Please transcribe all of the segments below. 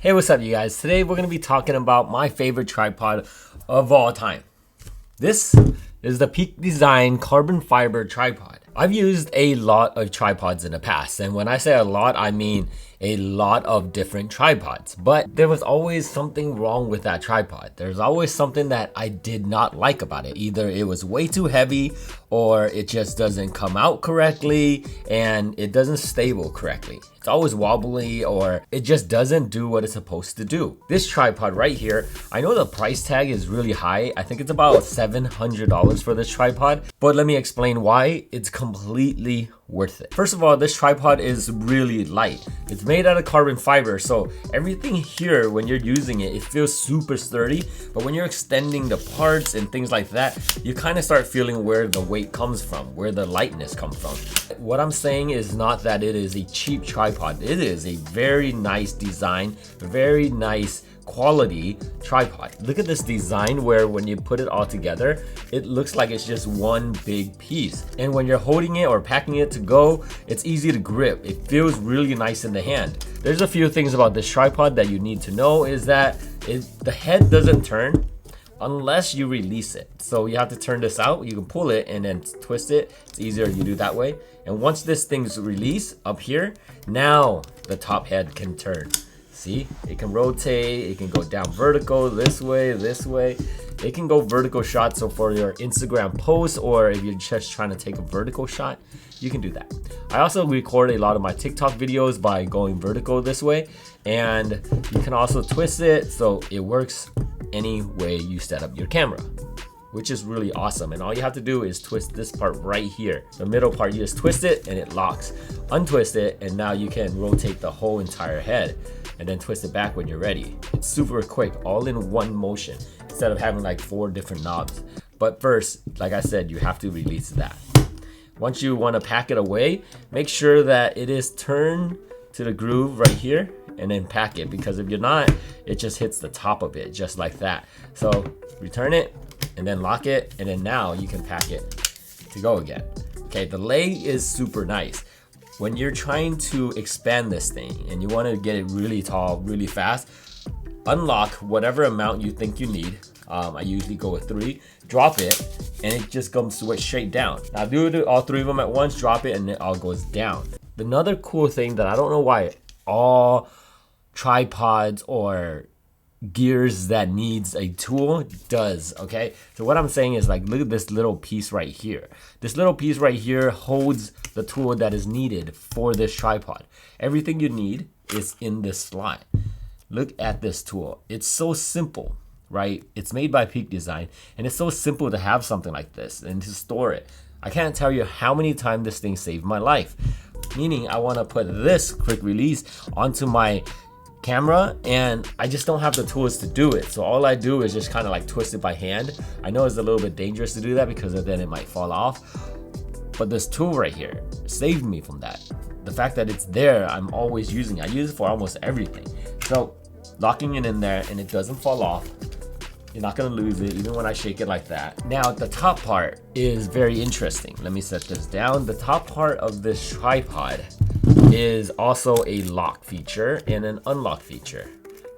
Hey, what's up you guys? Today we're going to be talking about my favorite tripod of all time. This is the Peak Design carbon fiber tripod. I've used a lot of tripods in the past, and when I say a lot, I mean a lot of different tripods. But there was always something wrong with that tripod. There's always something that I did not like about it. Either it was way too heavy, or it just doesn't come out correctly, and it doesn't stable correctly. It's always wobbly, or it just doesn't do what it's supposed to do. This tripod right here, I know the price tag is really high. I think it's about $700 for this tripod, but let me explain why it's completely worth it. First of all, this tripod is really light. It's made out of carbon fiber, so everything here, when you're using it, it feels super sturdy. But when you're extending the parts and things like that, you kind of start feeling where the weight comes from, where the lightness comes from. What I'm saying is not that it is a cheap tripod. It is a very nice design, very nice quality tripod. Look at this design where when you put it all together, it looks like it's just one big piece. And when you're holding it or packing it to go, it's easy to grip. It feels really nice in the hand. There's a few things about this tripod that you need to know is that the head doesn't turn unless you release it. So you have to turn this out. You can pull it and then twist it. It's easier to do that way. And once this thing's released up here, now the top head can turn. See, it can rotate, it can go down vertical this way. It can go vertical shots, so for your Instagram posts, or if you're just trying to take a vertical shot, you can do that. I also record a lot of my TikTok videos by going vertical this way, and you can also twist it so it works any way you set up your camera, which is really awesome. And all you have to do is twist this part right here. The middle part, you just twist it and it locks. Untwist it, and now you can rotate the whole entire head and then twist it back when you're ready. It's super quick, all in one motion, instead of having like 4 different knobs. But first, like I said, you have to release that. Once you want to pack it away, make sure that it is turned to the groove right here, and then pack it, because if you're not, it just hits the top of it just like that. So return it and then lock it, and then now you can pack it to go again. Okay, the leg is super nice. When you're trying to expand this thing and you want to get it really tall really fast, unlock whatever amount you think you need. I usually go with 3, drop it, and it just comes straight down. Now do all 3 of them at once, drop it, and it all goes down. Another cool thing that I don't know why all tripods or gears that needs a tool does, okay? So what I'm saying is, like, look at this little piece right here. This little piece right here holds the tool that is needed for this tripod. Everything you need is in this slot. Look at this tool. It's so simple, right? It's made by Peak Design, and it's so simple to have something like this and to store it. I can't tell you how many times this thing saved my life. Meaning I want to put this quick release onto my camera, and I just don't have the tools to do it. So all I do is just kind of like twist it by hand. I know it's a little bit dangerous to do that because then it might fall off, but this tool right here saved me from that. The fact that it's there, I'm always using it. I use it for almost everything. So locking it in there and it doesn't fall off. You're not gonna lose it even when I shake it like that. Now the top part is very interesting. Let me set this down. The top part of this tripod is also a lock feature and an unlock feature.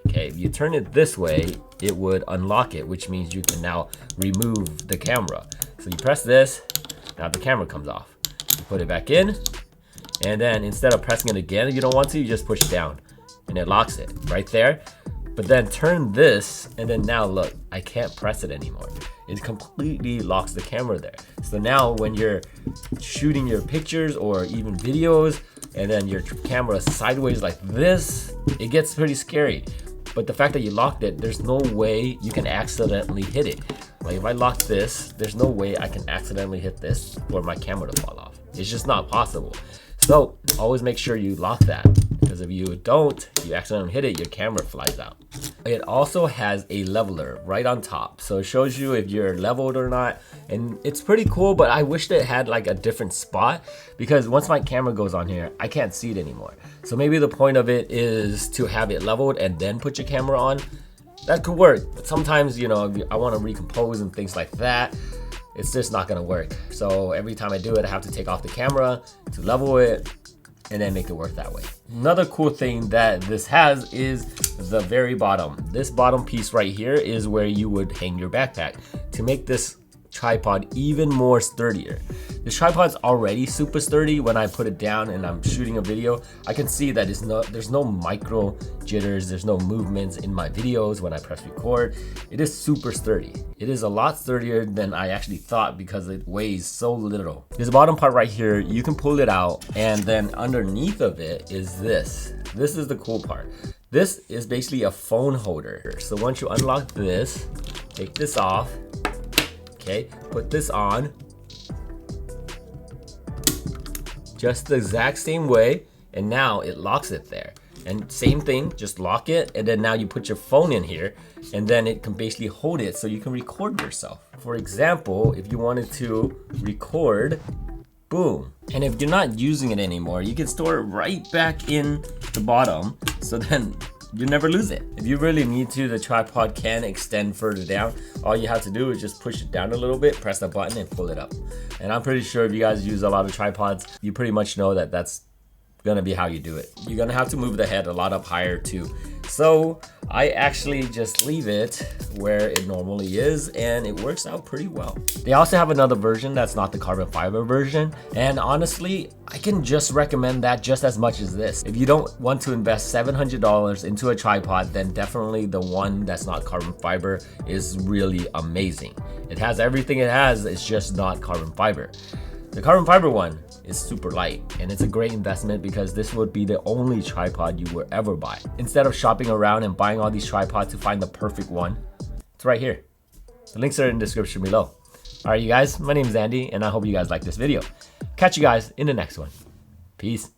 Okay, if you turn it this way, it would unlock it, which means you can now remove the camera. So you press this, now the camera comes off. You put it back in, and then instead of pressing it again if you don't want to, you just push it down and it locks it right there. But then turn this, and then now look, I can't press it anymore. It completely locks the camera there. So now when you're shooting your pictures or even videos, and then your camera sideways like this, it gets pretty scary. But the fact that you locked it, there's no way you can accidentally hit it. Like if I lock this, there's no way I can accidentally hit this for my camera to fall off. It's just not possible. So always make sure you lock that, because if you don't, you accidentally hit it, your camera flies out. It also has a leveler right on top, so it shows you if you're leveled or not, and it's pretty cool. But I wish that it had like a different spot, because once my camera goes on here, I can't see it anymore. So maybe the point of it is to have it leveled and then put your camera on. That could work, but sometimes, you know, if I want to recompose and things like that, it's just not gonna work. So every time I do it, I have to take off the camera to level it, and then make it work that way. Another cool thing that this has is the very bottom. This bottom piece right here is where you would hang your backpack to make this tripod even more sturdier. This tripod's already super sturdy. When I put it down and I'm shooting a video, I can see that there's no micro jitters, there's no movements in my videos when I press record. It is super sturdy. It is a lot sturdier than I actually thought because it weighs so little. This bottom part right here, you can pull it out, and then underneath of it is this. This is the cool part. This is basically a phone holder. So once you unlock this, take this off, okay, put this on, just the exact same way, and now it locks it there. And same thing, just lock it, and then now you put your phone in here, and then it can basically hold it so you can record yourself. For example, if you wanted to record, boom. And if you're not using it anymore, you can store it right back in the bottom, so then you never lose it. If you really need to, the tripod can extend further down. All you have to do is just push it down a little bit, press the button, and pull it up. And I'm pretty sure if you guys use a lot of tripods, you pretty much know that that's gonna be how you do it. You're gonna have to move the head a lot up higher too. So I actually just leave it where it normally is, and it works out pretty well. They also have another version that's not the carbon fiber version, and honestly, I can just recommend that just as much as this. If you don't want to invest $700 into a tripod, then definitely the one that's not carbon fiber is really amazing. It has everything it has, it's just not carbon fiber. The carbon fiber one is super light, and it's a great investment because this would be the only tripod you will ever buy. Instead of shopping around and buying all these tripods to find the perfect one, it's right here. The links are in the description below. All right, you guys, my name is Andy, and I hope you guys like this video. Catch you guys in the next one. Peace.